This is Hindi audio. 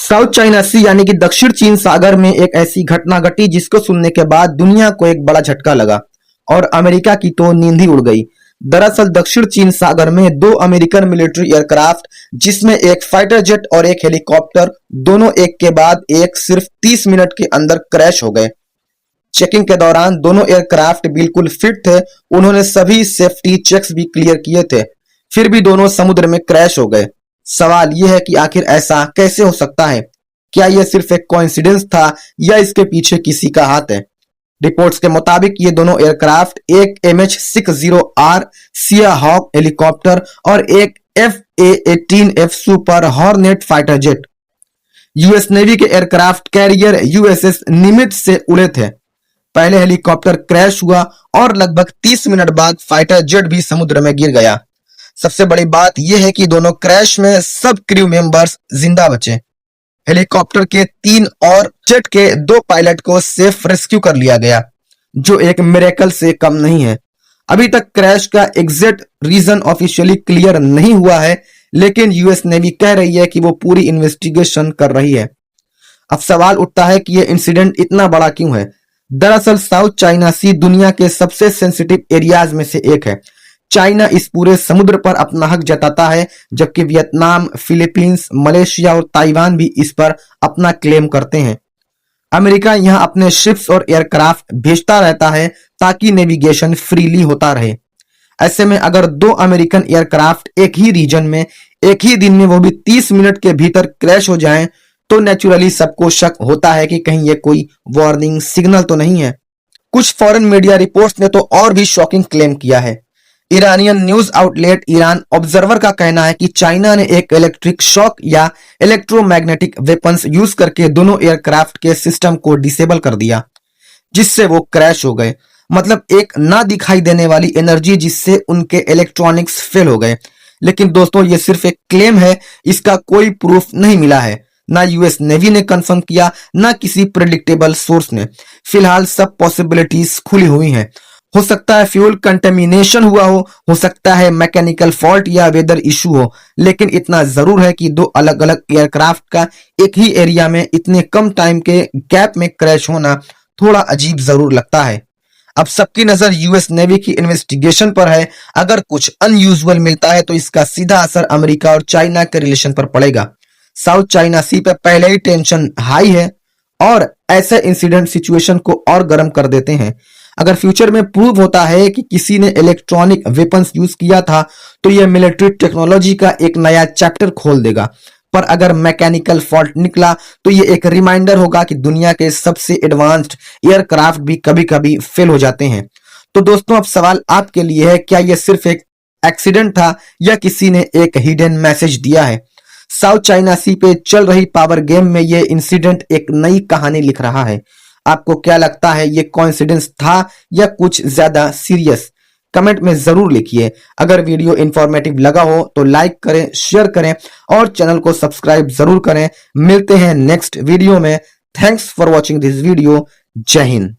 साउथ चाइना सी यानी कि दक्षिण चीन सागर में एक ऐसी घटना घटी जिसको सुनने के बाद दुनिया को एक बड़ा झटका लगा और अमेरिका की तो नींद ही उड़ गई। दरअसल दक्षिण चीन सागर में दो अमेरिकन मिलिट्री एयरक्राफ्ट जिसमें एक फाइटर जेट और एक हेलीकॉप्टर दोनों एक के बाद एक सिर्फ 30 मिनट के अंदर क्रैश हो गए। चेकिंग के दौरान दोनों एयरक्राफ्ट बिल्कुल फिट थे, उन्होंने सभी सेफ्टी चेक्स भी क्लियर किए थे, फिर भी दोनों समुद्र में क्रैश हो गए। सवाल यह है कि आखिर ऐसा कैसे हो सकता है? क्या यह सिर्फ एक कोइंसिडेंस था या इसके पीछे किसी का हाथ है? रिपोर्ट्स के मुताबिक ये दोनों एयरक्राफ्ट एक MH-60R सिया हॉक हेलीकॉप्टर और एक FA-18F super hornet fighter jet US navy के एयरक्राफ्ट कैरियर USS निमित्ज से उड़े थे। पहले हेलीकॉप्टर क्रैश हुआ और लगभग 30 मिनट बाद फाइटर जेट भी समुद्र में गिर गया। सबसे बड़ी बात यह है कि दोनों क्रैश में सब क्रू मेंबर्स जिंदा बचे। हेलीकॉप्टर के 3 और जेट के 2 पायलट को सेफ रेस्क्यू कर लिया गया, जो एक मिरेकल से कम नहीं है। अभी तक क्रैश का एग्जैक्ट रीजन ऑफिशियली क्लियर नहीं हुआ है, लेकिन यूएस नेवी कह रही है कि वो पूरी इन्वेस्टिगेशन कर रही है। अब सवाल उठता है कि यह इंसिडेंट इतना बड़ा क्यों है? दरअसल साउथ चाइना सी दुनिया के सबसे सेंसिटिव एरियाज में से एक है। चाइना इस पूरे समुद्र पर अपना हक जताता है, जबकि वियतनाम, फिलीपींस, मलेशिया और ताइवान भी इस पर अपना क्लेम करते हैं। अमेरिका यहां अपने शिप्स और एयरक्राफ्ट भेजता रहता है ताकि नेविगेशन फ्रीली होता रहे। ऐसे में अगर 2 अमेरिकन एयरक्राफ्ट एक ही रीजन में एक ही दिन में वो भी 30 मिनट के भीतर क्रैश हो जाएं, तो नेचुरली सबको शक होता है कि कहीं ये कोई वार्निंग सिग्नल तो नहीं है। कुछ फॉरेन मीडिया रिपोर्ट्स ने तो और भी शॉकिंग क्लेम किया है। Iranian news outlet Iran observer का कहना है कि चाइना ने एक इलेक्ट्रिक शॉक या इलेक्ट्रोमैग्नेटिक वेपन्स यूज करके दोनों एयरक्राफ्ट के सिस्टम को डिसेबल कर दिया, जिससे वो क्रैश हो गए। मतलब एक ना दिखाई देने वाली एनर्जी जिससे उनके इलेक्ट्रॉनिक्स फेल हो गए। लेकिन दोस्तों, ये सिर्फ एक क्लेम है, इसका कोई प्रूफ नहीं मिला है। ना यूएस नेवी ने कंफर्म किया, ना किसी प्रेडिक्टेबल सोर्स ने। फिलहाल सब पॉसिबिलिटीज खुली हुई हैं। हो सकता है फ्यूल कंटेमिनेशन हुआ हो सकता है मैकेनिकल फॉल्ट या वेदर इशू हो, लेकिन इतना जरूर है कि 2 अलग अलग एयरक्राफ्ट का एक ही एरिया में इतने कम टाइम के गैप में क्रैश होना थोड़ा अजीब जरूर लगता है। अब सबकी नजर यूएस नेवी की इन्वेस्टिगेशन पर है। अगर कुछ अनयूजुअल मिलता है तो इसका सीधा असर अमेरिका और चाइना के रिलेशन पर पड़ेगा। साउथ चाइना सी पे पहले ही टेंशन हाई है और ऐसे इंसिडेंट सिचुएशन को और गर्म कर देते हैं। अगर फ्यूचर में प्रूव होता है कि किसी ने इलेक्ट्रॉनिक वेपन्स यूज किया था तो यह मिलिट्री टेक्नोलॉजी का एक नया चैप्टर खोल देगा। पर अगर मैकेनिकल फॉल्ट निकला तो यह एक रिमाइंडर होगा कि दुनिया के सबसे एडवांस्ड एयरक्राफ्ट भी कभी-कभी फेल हो जाते हैं। तो दोस्तों, अब सवाल आपके लिए है, क्या यह सिर्फ एक एक्सीडेंट था या किसी ने एक हिडन मैसेज दिया है? साउथ चाइना सी पे चल रही पावर गेम में यह इंसिडेंट एक नई कहानी लिख रहा है। आपको क्या लगता है, ये कोइंसिडेंस था या कुछ ज्यादा सीरियस? कमेंट में जरूर लिखिए। अगर वीडियो इंफॉर्मेटिव लगा हो तो लाइक करें, शेयर करें और चैनल को सब्सक्राइब जरूर करें। मिलते हैं नेक्स्ट वीडियो में। Thanks for watching this video. जय हिंद।